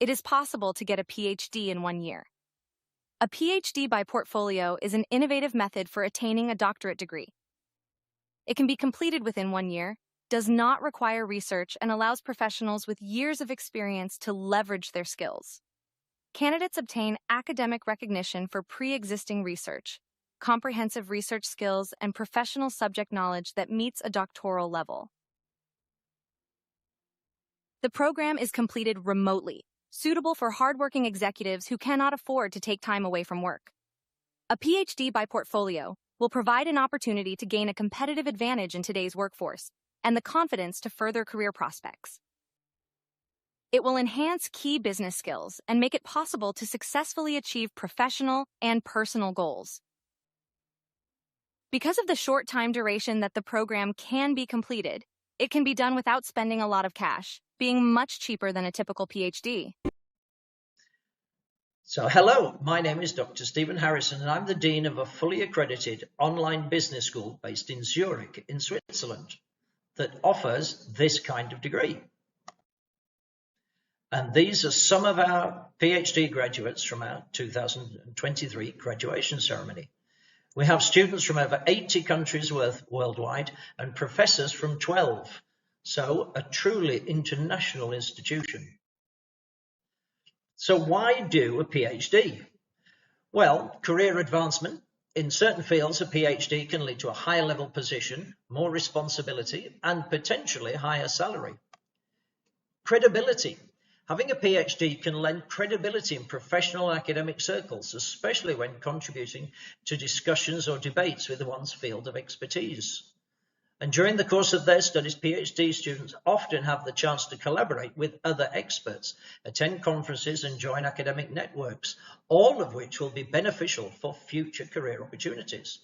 It is possible to get a PhD in 1 year. A PhD by portfolio is an innovative method for attaining a doctorate degree. It can be completed within 1 year, does not require research, and allows professionals with years of experience to leverage their skills. Candidates obtain academic recognition for pre-existing research, comprehensive research skills, and professional subject knowledge that meets a doctoral level. The program is completed remotely, suitable for hardworking executives who cannot afford to take time away from work. A PhD by portfolio will provide an opportunity to gain a competitive advantage in today's workforce and the confidence to further career prospects. It will enhance key business skills and make it possible to successfully achieve professional and personal goals. Because of the short time duration that the program can be completed, it can be done without spending a lot of cash, being much cheaper than a typical PhD. So hello, my name is Dr. Stephen Harrison and I'm the Dean of a fully accredited online business school based in Zurich in Switzerland that offers this kind of degree. And these are some of our PhD graduates from our 2023 graduation ceremony. We have students from over 80 countries worldwide and professors from 12, so a truly international institution. So why do a PhD? Well, career advancement. In certain fields, a PhD can lead to a higher level position, more responsibility, and potentially higher salary. Credibility. Having a PhD can lend credibility in professional academic circles, especially when contributing to discussions or debates with one's field of expertise. And during the course of their studies, PhD students often have the chance to collaborate with other experts, attend conferences and join academic networks, all of which will be beneficial for future career opportunities.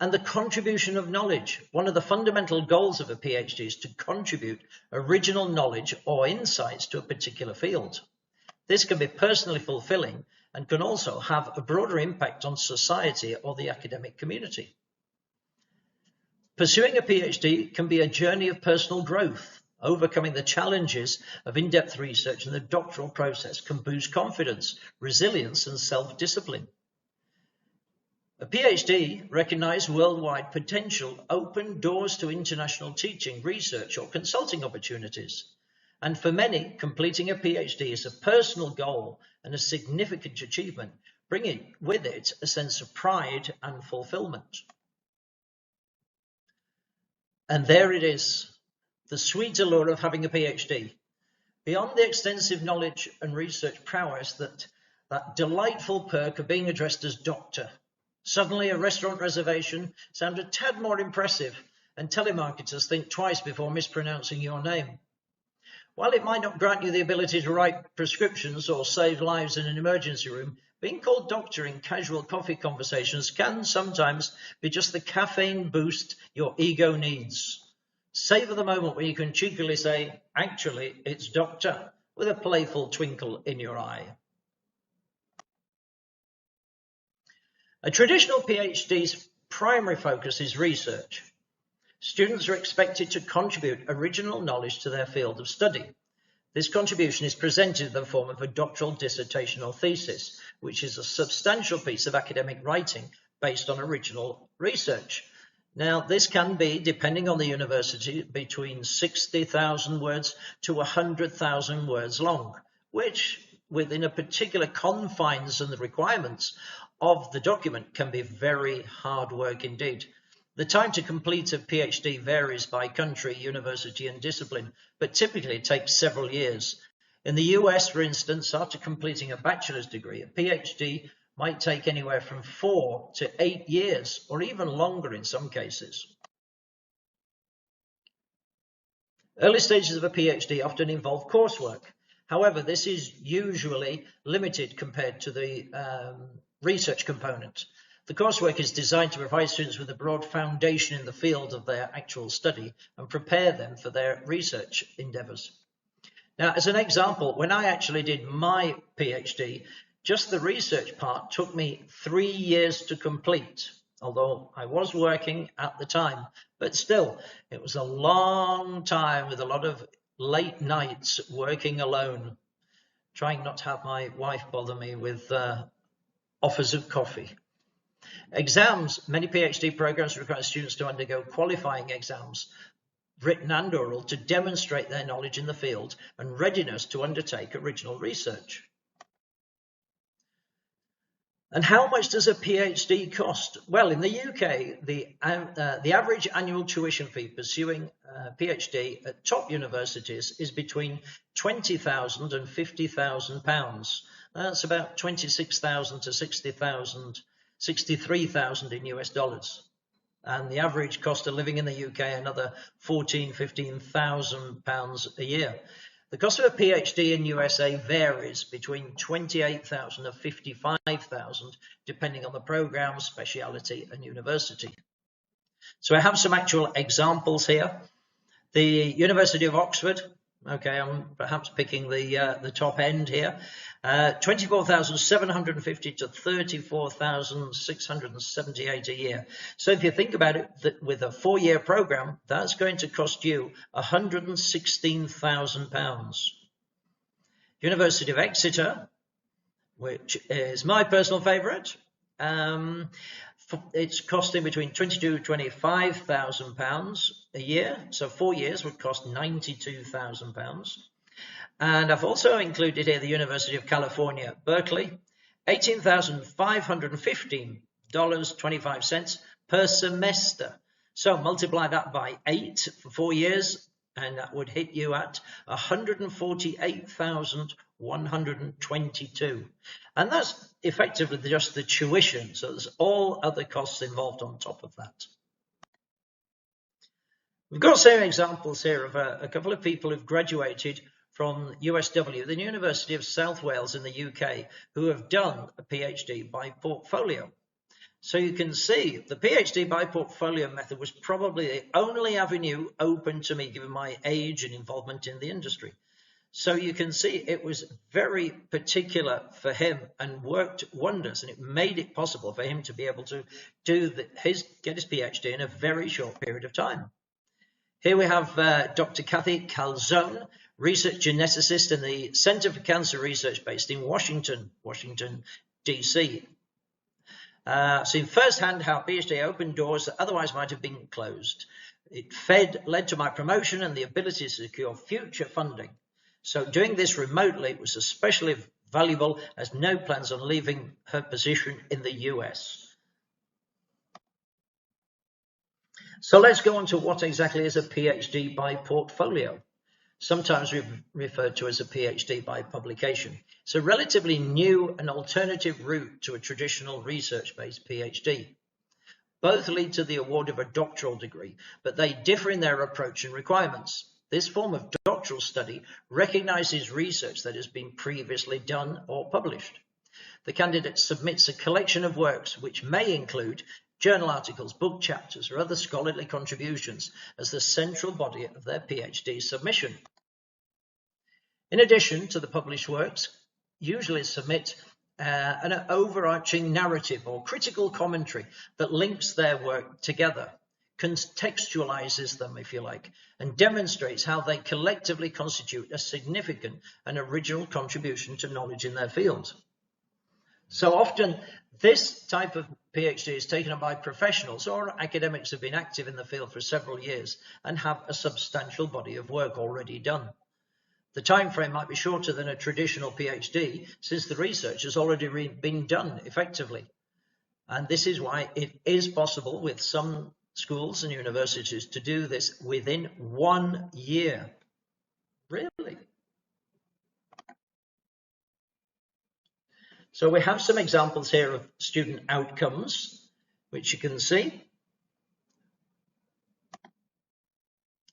And the contribution of knowledge. One of the fundamental goals of a PhD is to contribute original knowledge or insights to a particular field. This can be personally fulfilling and can also have a broader impact on society or the academic community. Pursuing a PhD can be a journey of personal growth. Overcoming the challenges of in-depth research in the doctoral process can boost confidence, resilience, and self-discipline. A PhD recognized worldwide potential open doors to international teaching, research, or consulting opportunities. And for many, completing a PhD is a personal goal and a significant achievement, bringing with it a sense of pride and fulfillment. And there it is, the sweet allure of having a PhD. Beyond the extensive knowledge and research prowess, that delightful perk of being addressed as doctor. Suddenly a restaurant reservation sounds a tad more impressive, and telemarketers think twice before mispronouncing your name. While it might not grant you the ability to write prescriptions or save lives in an emergency room, being called doctor in casual coffee conversations can sometimes be just the caffeine boost your ego needs. Savor the moment where you can cheekily say, actually, it's doctor, with a playful twinkle in your eye. A traditional PhD's primary focus is research. Students are expected to contribute original knowledge to their field of study. This contribution is presented in the form of a doctoral dissertation or thesis, which is a substantial piece of academic writing based on original research. Now, this can be, depending on the university, between 60,000 words to 100,000 words long, which, within a particular confines and the requirements of the document, can be very hard work indeed. The time to complete a PhD varies by country, university, and discipline, but typically it takes several years. In the US, for instance, after completing a bachelor's degree, a PhD might take anywhere from 4 to 8 years, or even longer in some cases. Early stages of a PhD often involve coursework. However, this is usually limited compared to the research component. The coursework is designed to provide students with a broad foundation in the field of their actual study and prepare them for their research endeavors. Now, as an example, when I actually did my PhD, just the research part took me 3 years to complete, although I was working at the time, but still, it was a long time with a lot of late nights working alone, trying not to have my wife bother me with offers of coffee. Exams. Many PhD programs require students to undergo qualifying exams, written and oral, to demonstrate their knowledge in the field and readiness to undertake original research. And how much does a PhD cost? Well, in the UK, the average annual tuition fee pursuing a PhD at top universities is between £20,000 and £50,000. That's about 26,000 to 60,000, 63,000 in US dollars. And the average cost of living in the UK, another £14,000–15,000 a year. The cost of a PhD in USA varies between $28,000 and $55,000, depending on the program, speciality, and university. So I have some actual examples here. The University of Oxford, okay, I'm perhaps picking the top end here, 24,750 to 34,678 a year. So if you think about it, that with a 4-year program, that's going to cost you £116,000. University of Exeter, which is my personal favourite, it's costing between £22,000 and £25,000 a year. So 4 years would cost £92,000. And I've also included here the University of California, Berkeley, $18,515.25 per semester. So multiply that by 8 for 4 years, and that would hit you at $148,122. And that's effectively just the tuition. So there's all other costs involved on top of that. We've got some examples here of a couple of people who've graduated from USW, the University of South Wales in the UK, who have done a PhD by portfolio. So you can see the PhD by portfolio method was probably the only avenue open to me, given my age and involvement in the industry. So you can see it was very particular for him and worked wonders, and it made it possible for him to be able to get his PhD in a very short period of time. Here we have Dr. Kathy Calzone, research geneticist in the Center for Cancer Research based in Washington, DC. Seen firsthand how PhD opened doors that otherwise might have been closed. It led to my promotion and the ability to secure future funding. So doing this remotely was especially valuable, as no plans on leaving her position in the US. So let's go on to what exactly is a PhD by portfolio, sometimes referred to as a PhD by publication. It's a relatively new and alternative route to a traditional research-based PhD. Both lead to the award of a doctoral degree, but they differ in their approach and requirements. This form of doctoral study recognizes research that has been previously done or published. The candidate submits a collection of works which may include journal articles, book chapters, or other scholarly contributions as the central body of their PhD submission. In addition to the published works, usually submit an overarching narrative or critical commentary that links their work together, contextualizes them, if you like, and demonstrates how they collectively constitute a significant and original contribution to knowledge in their field. So often, this type of PhD is taken up by professionals or academics who have been active in the field for several years and have a substantial body of work already done. The time frame might be shorter than a traditional PhD, since the research has already been done effectively. And this is why it is possible with some schools and universities to do this within 1 year. Really? So we have some examples here of student outcomes, which you can see.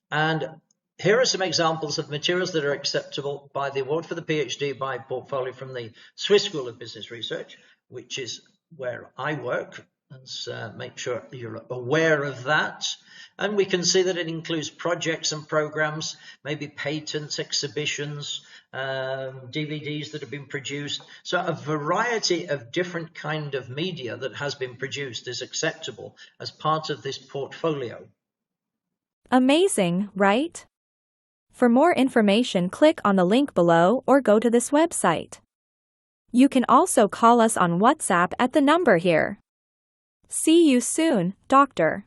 And here are some examples of materials that are acceptable by the award for the PhD by portfolio from the Swiss School of Business Research, which is where I work. Let's make sure you're aware of that. And we can see that it includes projects and programs, maybe patents, exhibitions, DVDs that have been produced. So a variety of different kind of media that has been produced is acceptable as part of this portfolio. Amazing, right? For more information, click on the link below or go to this website. You can also call us on WhatsApp at the number here. See you soon, Doctor.